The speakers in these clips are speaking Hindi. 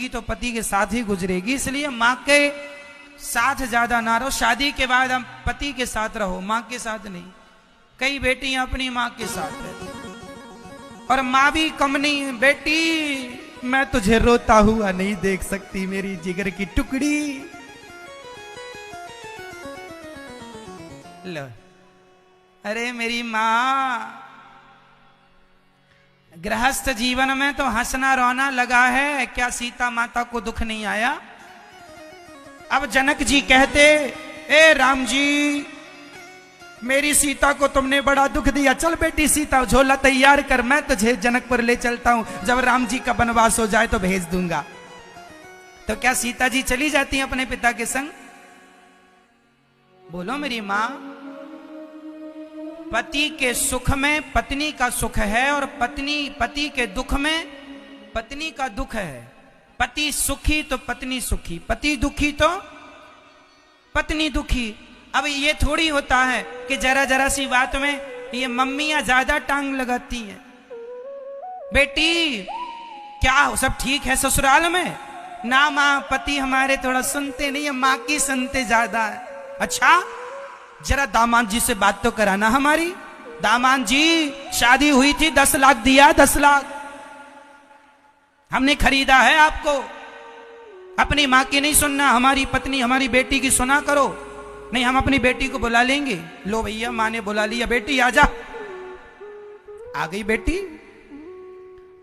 जिंदगी तो पति के साथ ही गुजरेगी, इसलिए माँ के साथ ज्यादा ना रहो। शादी के बाद हम पति के साथ रहो, माँ के साथ नहीं। कई बेटियां अपनी माँ के साथ रहती और माँ भी कम नहीं है। बेटी मैं तुझे रोता हुआ नहीं देख सकती, मेरी जिगर की टुकड़ी। लो, अरे मेरी माँ, गृहस्थ जीवन में तो हंसना रोना लगा है, क्या सीता माता को दुख नहीं आया? अब जनक जी कहते, ए राम जी, मेरी सीता को तुमने बड़ा दुख दिया, चल बेटी सीता झोला तैयार कर, मैं तुझे जनकपुर ले चलता हूं, जब राम जी का वनवास हो जाए तो भेज दूंगा। तो क्या सीता जी चली जाती हैं अपने पिता के संग? बोलो मेरी मां, पति के सुख में पत्नी का सुख है और पति के दुख में पत्नी का दुख है। पति सुखी तो पत्नी सुखी, पति दुखी तो पत्नी दुखी। अब ये थोड़ी होता है कि जरा जरा सी बात में ये मम्मियां ज्यादा टांग लगाती हैं। बेटी क्या सब ठीक है ससुराल में? ना मां, पति हमारे थोड़ा सुनते नहीं है, मां की सुनते ज्यादा है। अच्छा, जरा दामाद जी से बात तो कराना हमारी। दामाद जी, शादी हुई थी, 10 लाख दिया, 10 लाख हमने खरीदा है आपको। अपनी मां की नहीं सुनना, हमारी पत्नी हमारी बेटी की सुना करो। नहीं, हम अपनी बेटी को बुला लेंगे। लो भैया, मां ने बुला लिया, बेटी आजा। आ गई बेटी।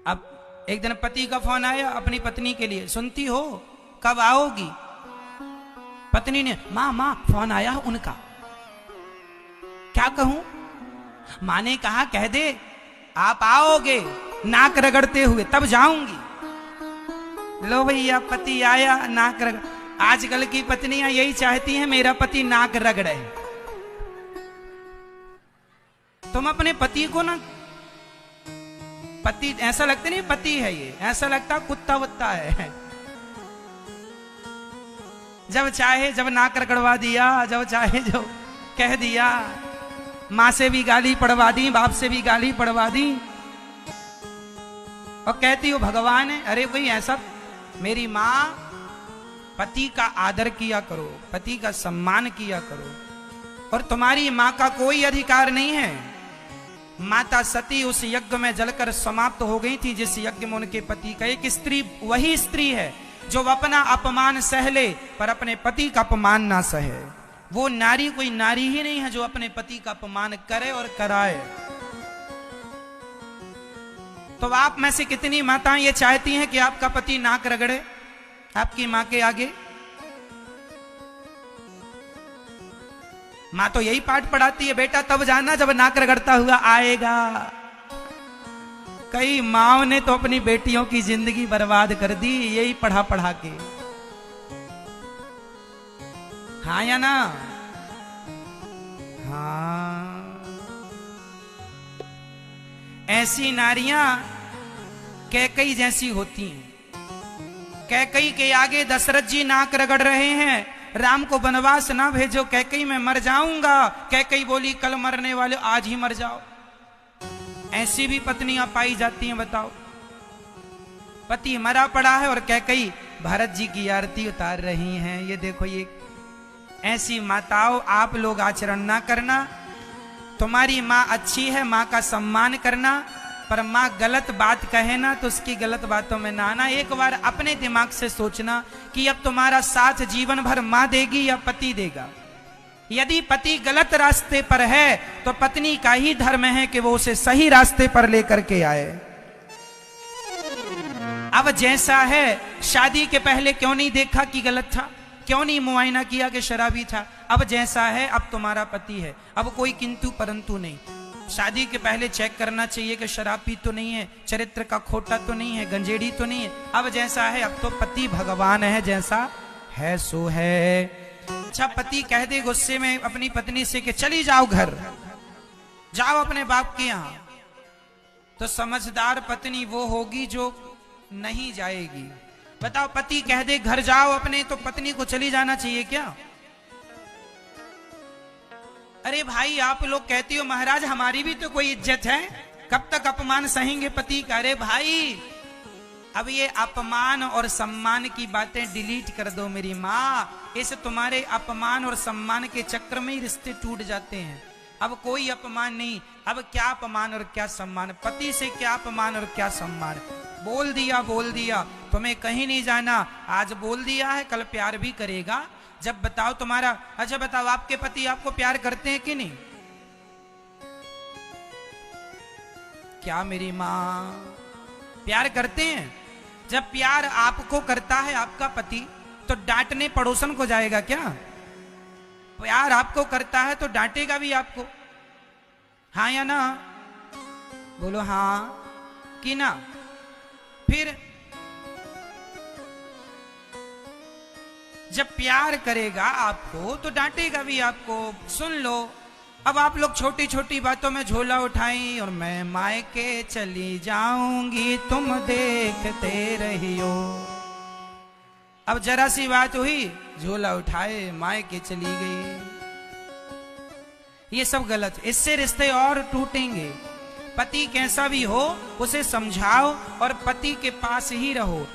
अब एक दिन पति का फोन आया अपनी पत्नी के लिए, सुनती हो, कब आओगी? पत्नी ने, मां फोन आया उनका। क्या कहूं? मां ने कहा, कह दे आप आओगे नाक रगड़ते हुए, तब जाऊंगी। लो भैया, पति आया, नाक रगड़। आजकल की पत्नियां यही चाहती हैं, मेरा पति नाक रगड़े। तुम अपने पति को ना, पति ऐसा लगता नहीं पति है ये, ऐसा लगता कुत्ता वत्ता है। जब चाहे जब नाक रगड़वा दिया, जब चाहे जो कह दिया। मां से भी गाली पड़वा दी, बाप से भी गाली पड़वा दी, और कहती हो भगवान है। अरे भाई ऐसा, मेरी मां, पति का आदर किया करो, पति का सम्मान किया करो। और तुम्हारी मां का कोई अधिकार नहीं है। माता सती उस यज्ञ में जलकर समाप्त हो गई थी जिस यज्ञ में उनके पति का। एक स्त्री वही स्त्री है जो अपना अपमान सह ले पर अपने पति का अपमान ना सहे। वो नारी कोई नारी ही नहीं है जो अपने पति का अपमान करे और कराए। तो आप में से कितनी माताएं ये चाहती हैं कि आपका पति नाक रगड़े आपकी मां के आगे? मां तो यही पाठ पढ़ाती है, बेटा तब जाना जब नाक रगड़ता हुआ आएगा। कई माओं ने तो अपनी बेटियों की जिंदगी बर्बाद कर दी यही पढ़ा पढ़ा के। हाँ या ना? हाँ। ऐसी नारियां कैकई जैसी होती हैं। कैकई के आगे दशरथ जी नाक रगड़ रहे हैं, राम को वनवास ना भेजो, कैकई मैं मर जाऊंगा। कैकई बोली कल मरने वाले आज ही मर जाओ। ऐसी भी पत्नियां पाई जाती हैं, बताओ। पति मरा पड़ा है और कैकई भरत जी की आरती उतार रही हैं। ये देखो, ये ऐसी माताओं आप लोग आचरण ना करना। तुम्हारी माँ अच्छी है, माँ का सम्मान करना, पर माँ गलत बात कहे ना तो उसकी गलत बातों में ना आना। एक बार अपने दिमाग से सोचना कि अब तुम्हारा साथ जीवन भर माँ देगी या पति देगा। यदि पति गलत रास्ते पर है तो पत्नी का ही धर्म है कि वो उसे सही रास्ते पर लेकर के आए। अब जैसा है, शादी के पहले क्यों नहीं देखा कि गलत था? क्यों नहीं मुआयना किया कि शराबी था? अब जैसा है, अब तुम्हारा पति है, अब कोई किंतु परंतु नहीं। शादी के पहले चेक करना चाहिए कि शराबी तो नहीं है, चरित्र का खोटा तो नहीं है, गंजेड़ी तो नहीं है। अब जैसा है, अब तो पति भगवान है, जैसा है सो है। अच्छा, पति कह दे गुस्से में अपनी पत्नी से कि चली जाओ घर, जाओ अपने बाप के यहां, तो समझदार पत्नी वो होगी जो नहीं जाएगी। बताओ, पति कह दे घर जाओ अपने, तो पत्नी को चली जाना चाहिए क्या? अरे भाई, आप लोग कहते हो महाराज हमारी भी तो कोई इज्जत है, कब तक अपमान सहेंगे पति का? अरे भाई, अब ये अपमान और सम्मान की बातें डिलीट कर दो मेरी माँ। इस तुम्हारे अपमान और सम्मान के चक्र में ही रिश्ते टूट जाते हैं। अब कोई अपमान नहीं, अब क्या अपमान और क्या सम्मान, पति से क्या अपमान और क्या सम्मान। बोल दिया, तुम्हें कहीं नहीं जाना, आज बोल दिया है कल प्यार भी करेगा। जब बताओ तुम्हारा, अच्छा बताओ आपके पति आपको प्यार करते हैं कि नहीं? क्या मेरी माँ प्यार करते हैं? जब प्यार आपको करता है आपका पति, तो डांटने पड़ोसन को जाएगा क्या? प्यार आपको करता है तो डांटेगा भी आपको, हाँ या ना? बोलो हाँ कि ना? फिर जब प्यार करेगा आपको तो डांटेगा भी आपको। सुन लो, अब आप लोग छोटी छोटी बातों में झोला उठाई और मैं मायके चली जाऊंगी तुम देखते रहियो। अब जरा सी बात हुई, झोला उठाए मायके चली गई। ये सब गलत, इससे रिश्ते और टूटेंगे। पति कैसा भी हो उसे समझाओ और पति के पास ही रहो।